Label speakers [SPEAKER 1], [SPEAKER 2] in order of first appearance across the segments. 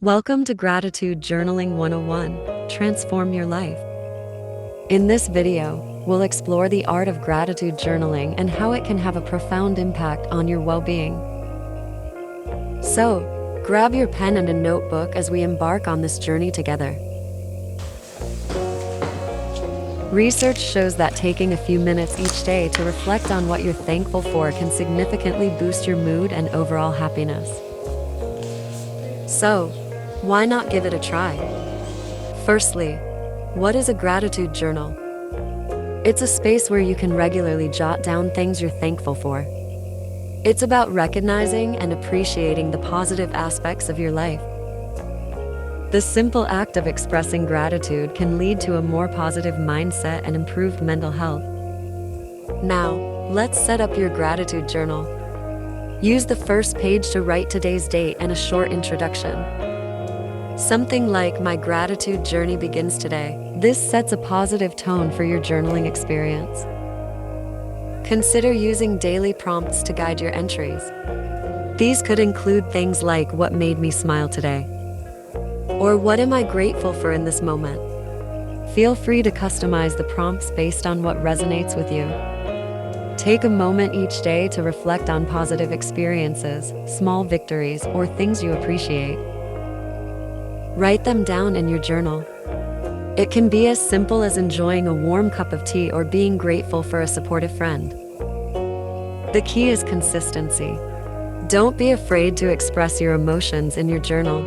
[SPEAKER 1] Welcome to Gratitude Journaling 101, Transform Your Life. In this video, we'll explore the art of gratitude journaling and how it can have a profound impact on your well-being. So, grab your pen and a notebook as we embark on this journey together. Research shows that taking a few minutes each day to reflect on what you're thankful for can significantly boost your mood and overall happiness. So, why not give it a try? Firstly, what is a gratitude journal? It's a space where you can regularly jot down things you're thankful for. It's about recognizing and appreciating the positive aspects of your life. The simple act of expressing gratitude can lead to a more positive mindset and improved mental health. Now, let's set up your gratitude journal. Use the first page to write today's date and a short introduction. Something like, "My gratitude journey begins today." This sets a positive tone for your journaling experience. Consider using daily prompts to guide your entries. These could include things like, "What made me smile today?" or "What am I grateful for in this moment?" Feel free to customize the prompts based on what resonates with you. Take a moment each day to reflect on positive experiences, small victories, or things you appreciate. Write them down in your journal. It can be as simple as enjoying a warm cup of tea or being grateful for a supportive friend. The key is consistency. Don't be afraid to express your emotions in your journal.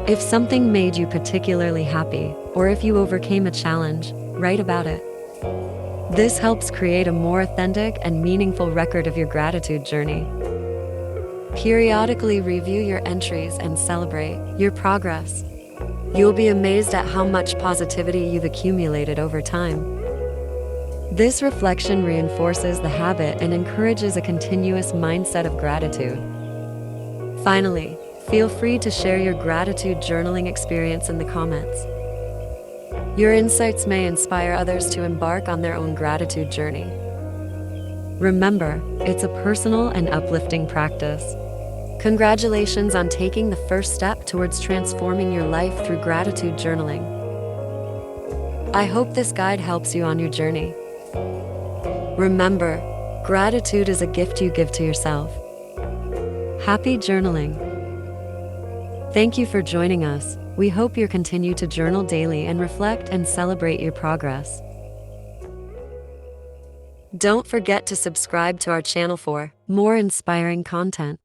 [SPEAKER 1] If something made you particularly happy, or if you overcame a challenge, write about it. This helps create a more authentic and meaningful record of your gratitude journey. Periodically review your entries and celebrate your progress. You'll be amazed at how much positivity you've accumulated over time. This reflection reinforces the habit and encourages a continuous mindset of gratitude. Finally, feel free to share your gratitude journaling experience in the comments. Your insights may inspire others to embark on their own gratitude journey. Remember, it's a personal and uplifting practice. Congratulations on taking the first step towards transforming your life through gratitude journaling. I hope this guide helps you on your journey. Remember, gratitude is a gift you give to yourself. Happy journaling! Thank you for joining us. We hope you'll continue to journal daily and reflect and celebrate your progress. Don't forget to subscribe to our channel for more inspiring content.